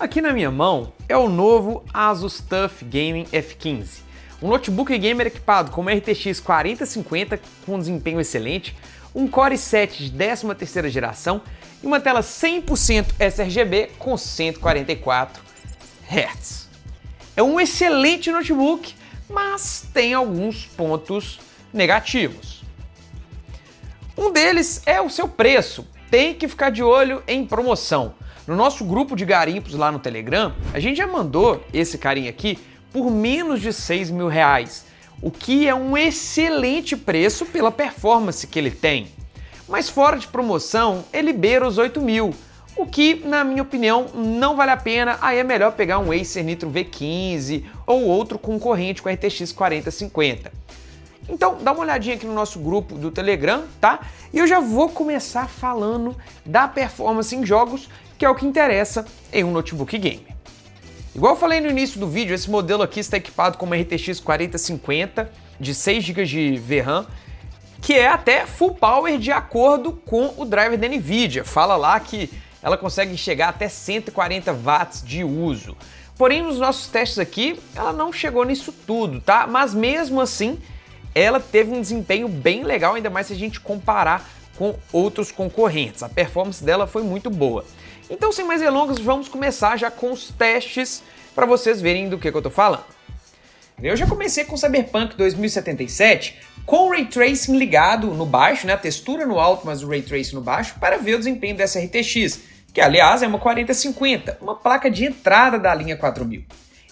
Aqui na minha mão é o novo Asus TUF Gaming F15, um notebook gamer equipado com uma RTX 4050 com desempenho excelente, um Core i7 de 13ª geração e uma tela 100% sRGB com 144 Hz. É um excelente notebook, mas tem alguns pontos negativos. Um deles é o seu preço, tem que ficar de olho em promoção. No nosso grupo de garimpos lá no Telegram, a gente já mandou esse carinha aqui por menos de R$6.000, o que é um excelente preço pela performance que ele tem. Mas fora de promoção, ele beira os R$8.000, o que, na minha opinião, não vale a pena. Aí é melhor pegar um Acer Nitro V15 ou outro concorrente com a RTX 4050. Então, dá uma olhadinha aqui no nosso grupo do Telegram, tá? E eu já vou começar falando da performance em jogos, que é o que interessa em um notebook gamer. Igual eu falei no início do vídeo, esse modelo aqui está equipado com uma RTX 4050 de 6 GB de VRAM, que é até full power de acordo com o driver da NVIDIA. Fala lá que ela consegue chegar até 140 watts de uso. Porém, nos nossos testes aqui, ela não chegou nisso tudo, tá? Mas mesmo assim, ela teve um desempenho bem legal, ainda mais se a gente comparar com outros concorrentes. A performance dela foi muito boa. Então, sem mais delongas, vamos começar já com os testes para vocês verem do que eu tô falando. Eu já comecei com Cyberpunk 2077 com o Ray Tracing ligado no baixo, né, a textura no alto, mas o Ray Tracing no baixo, para ver o desempenho dessa RTX, que aliás é uma 4050, uma placa de entrada da linha 4000.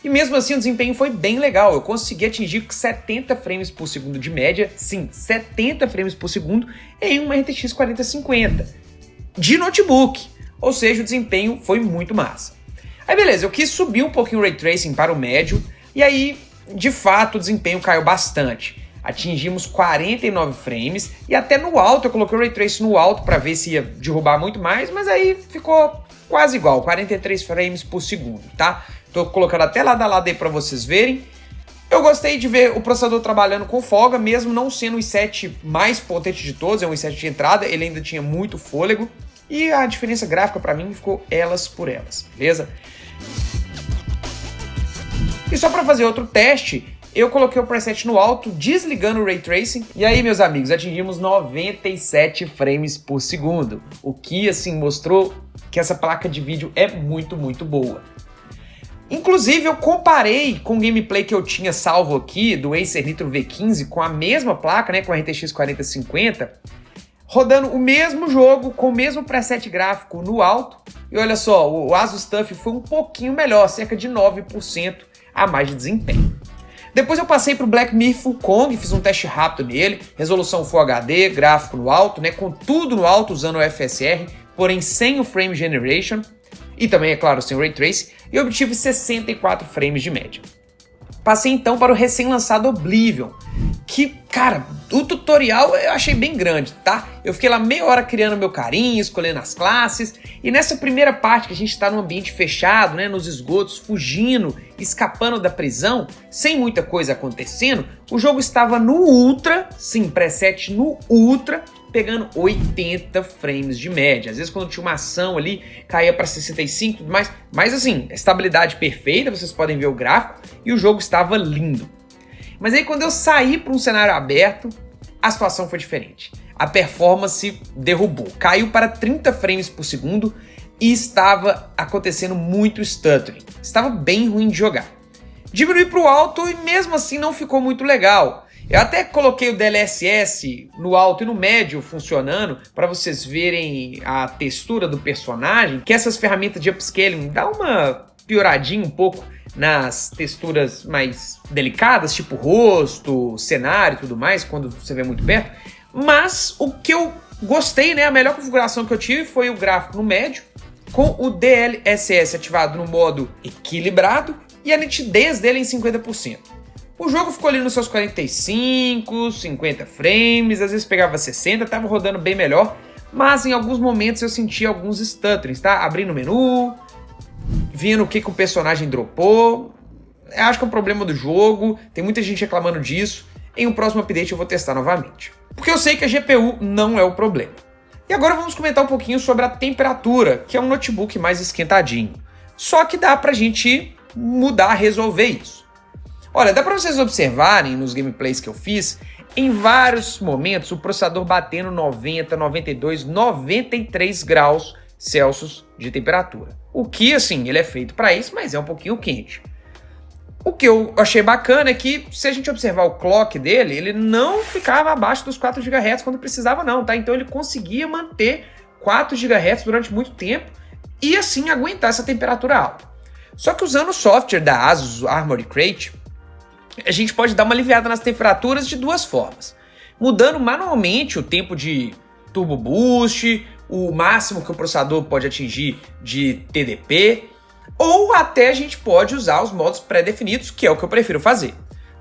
E mesmo assim o desempenho foi bem legal, eu consegui atingir 70 frames por segundo de média, sim, 70 frames por segundo em uma RTX 4050 de notebook. Ou seja, o desempenho foi muito massa. Aí beleza, eu quis subir um pouquinho o Ray Tracing para o médio, e aí, de fato, o desempenho caiu bastante. Atingimos 49 frames, e até no alto, eu coloquei o Ray Tracing no alto para ver se ia derrubar muito mais, mas aí ficou quase igual, 43 frames por segundo, tá? Tô colocando até lado a lado aí para vocês verem. Eu gostei de ver o processador trabalhando com folga, mesmo não sendo o i7 mais potente de todos, é um i7 de entrada, ele ainda tinha muito fôlego. E a diferença gráfica para mim ficou elas por elas, beleza? E só para fazer outro teste, eu coloquei o preset no alto, desligando o Ray Tracing. E aí, meus amigos, atingimos 97 frames por segundo. O que, assim, mostrou que essa placa de vídeo é muito, muito boa. Inclusive, eu comparei com o gameplay que eu tinha salvo aqui do Acer Nitro V15 com a mesma placa, né, com a RTX 4050, rodando o mesmo jogo, com o mesmo preset gráfico no alto. E olha só, o Asus TUF foi um pouquinho melhor, cerca de 9% a mais de desempenho. Depois eu passei para o Black Myth Wukong, fiz um teste rápido nele, resolução Full HD, gráfico no alto, né, com tudo no alto usando o FSR, porém sem o Frame Generation, e também, é claro, sem o Ray Tracing, e obtive 64 frames de média. Passei então para o recém-lançado Oblivion, que, cara, o tutorial eu achei bem grande, tá? Eu fiquei lá meia hora criando meu carinha, escolhendo as classes, e nessa primeira parte que a gente tá num ambiente fechado, né, nos esgotos, fugindo, escapando da prisão, sem muita coisa acontecendo, o jogo estava no Ultra, sim, preset no Ultra, pegando 80 frames de média. Às vezes quando tinha uma ação ali, caía para 65 e tudo mais, mas assim, estabilidade perfeita, vocês podem ver o gráfico, e o jogo estava lindo. Mas aí quando eu saí para um cenário aberto, a situação foi diferente. A performance derrubou, caiu para 30 frames por segundo e estava acontecendo muito stuttering. Estava bem ruim de jogar. Diminui para o alto e mesmo assim não ficou muito legal. Eu até coloquei o DLSS no alto e no médio funcionando para vocês verem a textura do personagem, que essas ferramentas de upscaling dá uma pioradinha um pouco nas texturas mais delicadas, tipo rosto, cenário e tudo mais, quando você vê muito perto. Mas o que eu gostei, né, a melhor configuração que eu tive foi o gráfico no médio, com o DLSS ativado no modo equilibrado e a nitidez dele em 50%. O jogo ficou ali nos seus 45, 50 frames, às vezes pegava 60, estava rodando bem melhor, mas em alguns momentos eu sentia alguns stutterings, tá? Abrindo o menu, vendo o que o personagem dropou. Eu acho que é um problema do jogo, tem muita gente reclamando disso. Em um próximo update eu vou testar novamente. Porque eu sei que a GPU não é o problema. E agora vamos comentar um pouquinho sobre a temperatura, que é um notebook mais esquentadinho. Só que dá pra gente mudar, resolver isso. Olha, dá pra vocês observarem nos gameplays que eu fiz, em vários momentos o processador batendo 90, 92, 93 graus Celsius de temperatura. O que, assim, ele é feito para isso, mas é um pouquinho quente. O que eu achei bacana é que, se a gente observar o clock dele, ele não ficava abaixo dos 4 GHz quando precisava não, tá? Então ele conseguia manter 4 GHz durante muito tempo e, assim, aguentar essa temperatura alta. Só que usando o software da ASUS Armoury Crate, a gente pode dar uma aliviada nas temperaturas de duas formas. Mudando manualmente o tempo de Turbo Boost, o máximo que o processador pode atingir de TDP, ou até a gente pode usar os modos pré-definidos, que é o que eu prefiro fazer.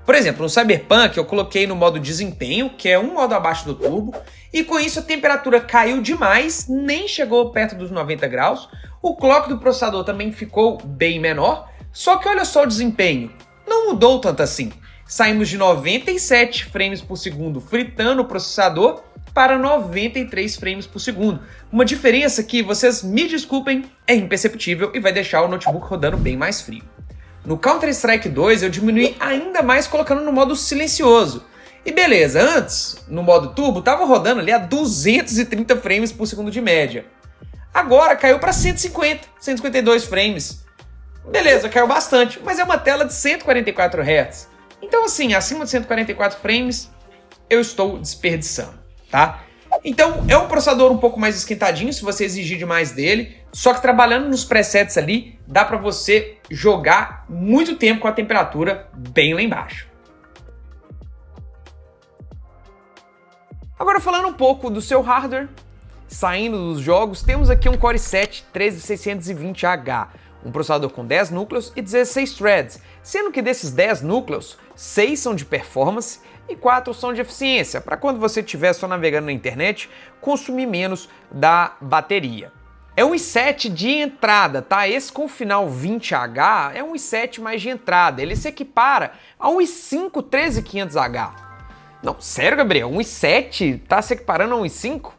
Por exemplo, no Cyberpunk eu coloquei no modo desempenho, que é um modo abaixo do turbo, e com isso a temperatura caiu demais, nem chegou perto dos 90 graus, o clock do processador também ficou bem menor, só que olha só o desempenho, não mudou tanto assim. Saímos de 97 frames por segundo fritando o processador para 93 frames por segundo. Uma diferença que, vocês me desculpem, é imperceptível e vai deixar o notebook rodando bem mais frio. No Counter-Strike 2 eu diminuí ainda mais colocando no modo silencioso. E beleza, antes, no modo turbo, tava rodando ali a 230 frames por segundo de média. Agora caiu para 150, 152 frames. Beleza, caiu bastante, mas é uma tela de 144 Hz. Então assim, acima de 144 frames, eu estou desperdiçando, tá? Então é um processador um pouco mais esquentadinho, se você exigir demais dele, só que trabalhando nos presets ali, dá para você jogar muito tempo com a temperatura bem lá embaixo. Agora falando um pouco do seu hardware, saindo dos jogos, temos aqui um Core i7-13620H, um processador com 10 núcleos e 16 threads, sendo que desses 10 núcleos, 6 são de performance e 4 são de eficiência, para quando você estiver só navegando na internet, consumir menos da bateria. É um i7 de entrada, tá? Esse com final 20H é um i7 mais de entrada, ele se equipara a um i5 13500H. Não, sério, Gabriel? Um i7 tá se equiparando a um i5?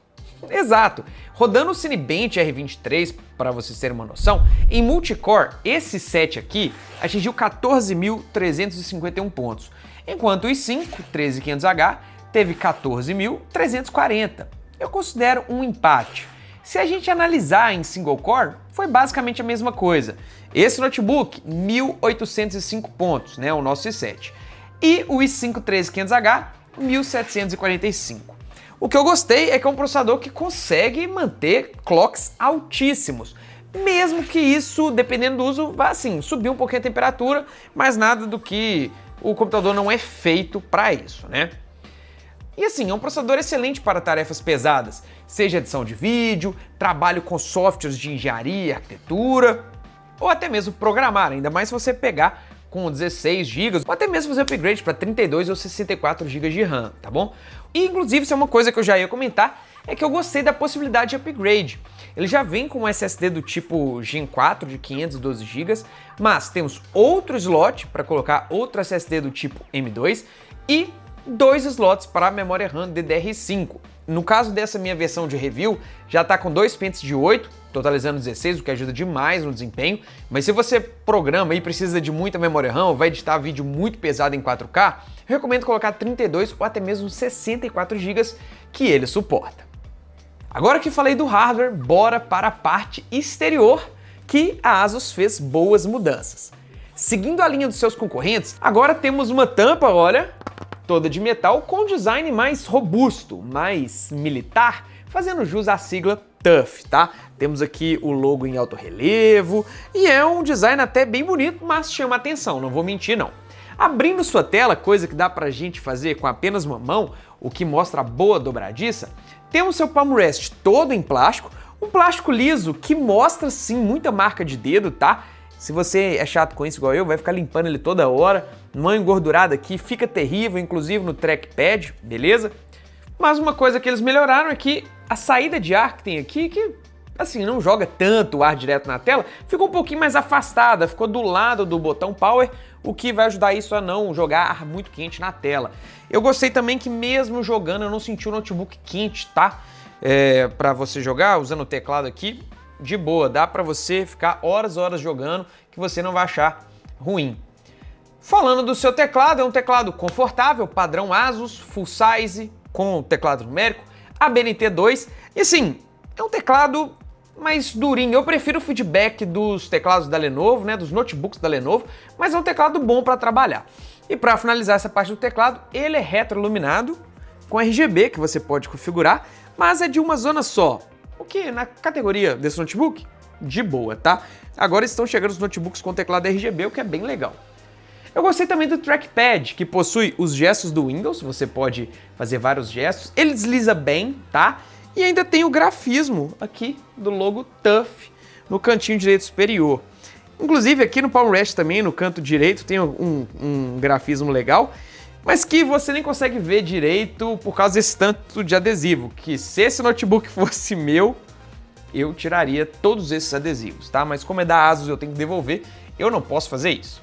Exato. Rodando o Cinebench R23, para vocês terem uma noção, em multicore, esse set aqui atingiu 14.351 pontos, enquanto o i5 13500H teve 14.340. Eu considero um empate. Se a gente analisar em single core, foi basicamente a mesma coisa. Esse notebook, 1.805 pontos, né, o nosso i7. E o i5 13500H, 1.745. O que eu gostei é que é um processador que consegue manter clocks altíssimos, mesmo que isso, dependendo do uso, vá assim, subir um pouquinho a temperatura, mas nada do que o computador não é feito para isso, né? E assim, é um processador excelente para tarefas pesadas, seja edição de vídeo, trabalho com softwares de engenharia, arquitetura, ou até mesmo programar, ainda mais se você pegar com 16 GB, ou até mesmo fazer upgrade para 32 ou 64 GB de RAM, tá bom? E inclusive, isso é uma coisa que eu já ia comentar, é que eu gostei da possibilidade de upgrade. Ele já vem com um SSD do tipo Gen 4 de 512 GB, mas temos outro slot para colocar outro SSD do tipo M2 e 2 slots para a memória RAM DDR5. No caso dessa minha versão de review, já está com 2 pentes de 8, totalizando 16, o que ajuda demais no desempenho, mas se você programa e precisa de muita memória RAM ou vai editar vídeo muito pesado em 4K, eu recomendo colocar 32 ou até mesmo 64 GB que ele suporta. Agora que falei do hardware, bora para a parte exterior, que a ASUS fez boas mudanças. Seguindo a linha dos seus concorrentes, agora temos uma tampa, olha, toda de metal com design mais robusto, mais militar, fazendo jus à sigla TUF, tá? Temos aqui o logo em alto relevo e é um design até bem bonito, mas chama atenção, não vou mentir não. Abrindo sua tela, coisa que dá pra gente fazer com apenas uma mão, o que mostra a boa dobradiça, temos seu palm rest todo em plástico, um plástico liso que mostra sim muita marca de dedo, tá? Se você é chato com isso igual eu, vai ficar limpando ele toda hora, uma engordurada aqui fica terrível, inclusive no trackpad, beleza? Mas uma coisa que eles melhoraram é que a saída de ar que tem aqui, que assim, não joga tanto o ar direto na tela, ficou um pouquinho mais afastada, ficou do lado do botão Power, o que vai ajudar isso a não jogar ar muito quente na tela. Eu gostei também que mesmo jogando eu não senti o notebook quente, tá? Pra você jogar, usando o teclado aqui, de boa, dá para você ficar horas jogando que você não vai achar ruim. Falando do seu teclado, é um teclado confortável, padrão Asus, full size, com teclado numérico, ABNT2, e assim, é um teclado mais durinho. Eu prefiro o feedback dos teclados da Lenovo, né, dos notebooks da Lenovo, mas é um teclado bom para trabalhar. E para finalizar essa parte do teclado, ele é retroiluminado com RGB, que você pode configurar, mas é de uma zona só, o que na categoria desse notebook, de boa, tá? Agora estão chegando os notebooks com teclado RGB, o que é bem legal. Eu gostei também do trackpad, que possui os gestos do Windows, você pode fazer vários gestos, ele desliza bem, tá? E ainda tem o grafismo aqui do logo TUF no cantinho direito superior. Inclusive aqui no Palm Rest também, no canto direito, tem um grafismo legal, mas que você nem consegue ver direito por causa desse tanto de adesivo, que se esse notebook fosse meu, eu tiraria todos esses adesivos, tá? Mas como é da Asus, eu tenho que devolver, eu não posso fazer isso.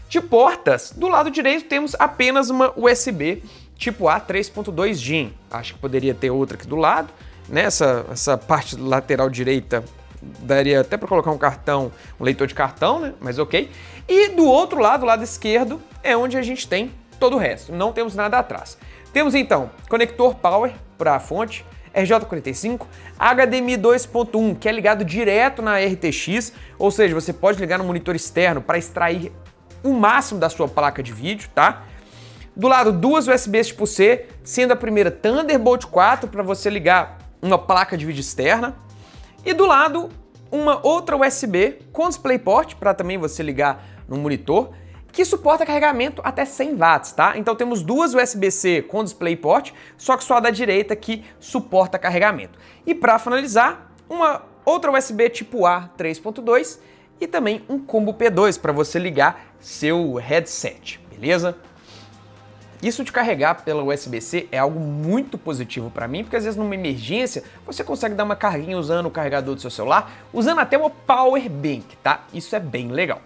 De portas, do lado direito temos apenas uma USB tipo A 3.2 DIN. Acho que poderia ter outra aqui do lado, né? Essa parte lateral direita daria até para colocar um cartão, um leitor de cartão, né? Mas ok. E do outro lado, o lado esquerdo, é onde a gente tem todo o resto. Não temos nada atrás. Temos então conector Power para a fonte, RJ45, HDMI 2.1, que é ligado direto na RTX, ou seja, você pode ligar no monitor externo para extrair o máximo da sua placa de vídeo, tá? Do lado, duas USBs tipo C, sendo a primeira Thunderbolt 4 para você ligar uma placa de vídeo externa. E do lado, uma outra USB com DisplayPort para também você ligar no monitor, que suporta carregamento até 100 watts, tá? Então temos duas USB-C com DisplayPort, só que só a da direita que suporta carregamento. E para finalizar, uma outra USB tipo A 3.2 e também um combo P2 para você ligar seu headset, beleza? Isso de carregar pela USB-C é algo muito positivo para mim, porque às vezes numa emergência você consegue dar uma carguinha usando o carregador do seu celular, usando até uma power bank, tá? Isso é bem legal.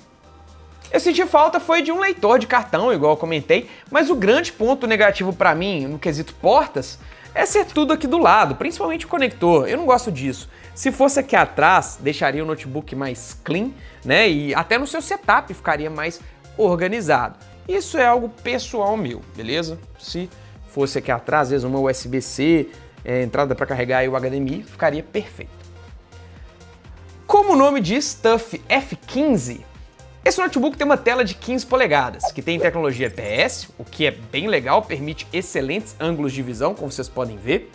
Eu senti falta foi de um leitor de cartão, igual eu comentei, mas o grande ponto negativo para mim no quesito portas é ser tudo aqui do lado, principalmente o conector. Eu não gosto disso. Se fosse aqui atrás, deixaria o notebook mais clean, né? E até no seu setup ficaria mais organizado. Isso é algo pessoal meu, beleza? Se fosse aqui atrás, às vezes uma USB-C, entrada para carregar aí o HDMI, ficaria perfeito. Como o nome diz, TUF F15, esse notebook tem uma tela de 15 polegadas, que tem tecnologia IPS, o que é bem legal, permite excelentes ângulos de visão, como vocês podem ver.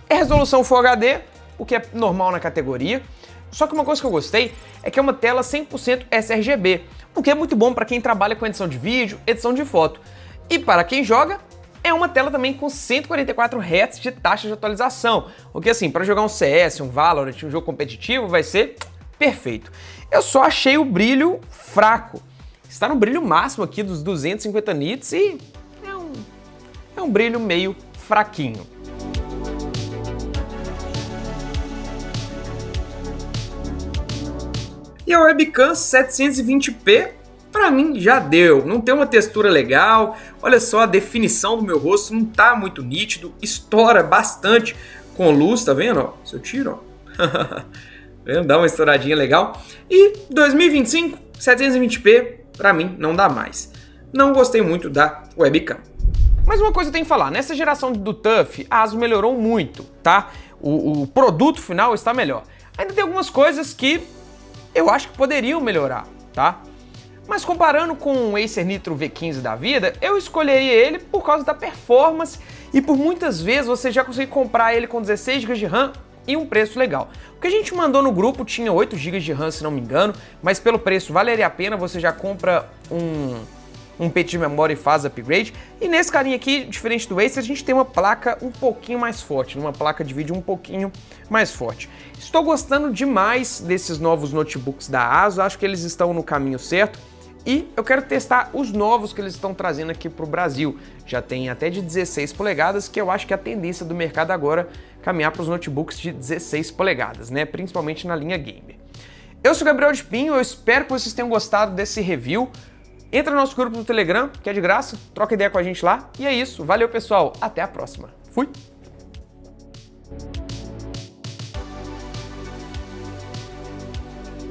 É resolução Full HD, o que é normal na categoria. Só que uma coisa que eu gostei é que é uma tela 100% sRGB, o que é muito bom para quem trabalha com edição de vídeo, edição de foto. E para quem joga, é uma tela também com 144 Hz de taxa de atualização, o que assim, para jogar um CS, um Valorant, um jogo competitivo, vai ser perfeito. Eu só achei o brilho fraco. Está no brilho máximo aqui dos 250 nits e é um brilho meio fraquinho. E a webcam 720p, pra mim já deu. Não tem uma textura legal, olha só, a definição do meu rosto não tá muito nítido, estoura bastante com luz, tá vendo? Ó, se eu tiro, ó. Dá uma estouradinha legal. E 2025, 720p, pra mim não dá mais. Não gostei muito da webcam. Mas uma coisa eu tenho que falar, nessa geração do TUF, a Asus melhorou muito, tá? O produto final está melhor. Ainda tem algumas coisas que eu acho que poderiam melhorar, tá? Mas comparando com o Acer Nitro V15 da vida, eu escolheria ele por causa da performance e por muitas vezes você já consegue comprar ele com 16 GB de RAM e um preço legal. O que a gente mandou no grupo tinha 8 GB de RAM, se não me engano, mas pelo preço valeria a pena, você já compra um PT de memória e faz upgrade. E nesse carinha aqui, diferente do Acer, a gente tem uma placa um pouquinho mais forte, uma placa de vídeo um pouquinho mais forte. Estou gostando demais desses novos notebooks da Asus, acho que eles estão no caminho certo. E eu quero testar os novos que eles estão trazendo aqui para o Brasil. Já tem até de 16 polegadas, que eu acho que é a tendência do mercado agora caminhar para os notebooks de 16 polegadas, né? Principalmente na linha gamer. Eu sou o Gabriel de Pinho, eu espero que vocês tenham gostado desse review. Entra no nosso grupo do Telegram, que é de graça, troca ideia com a gente lá. E é isso, valeu pessoal, até a próxima. Fui!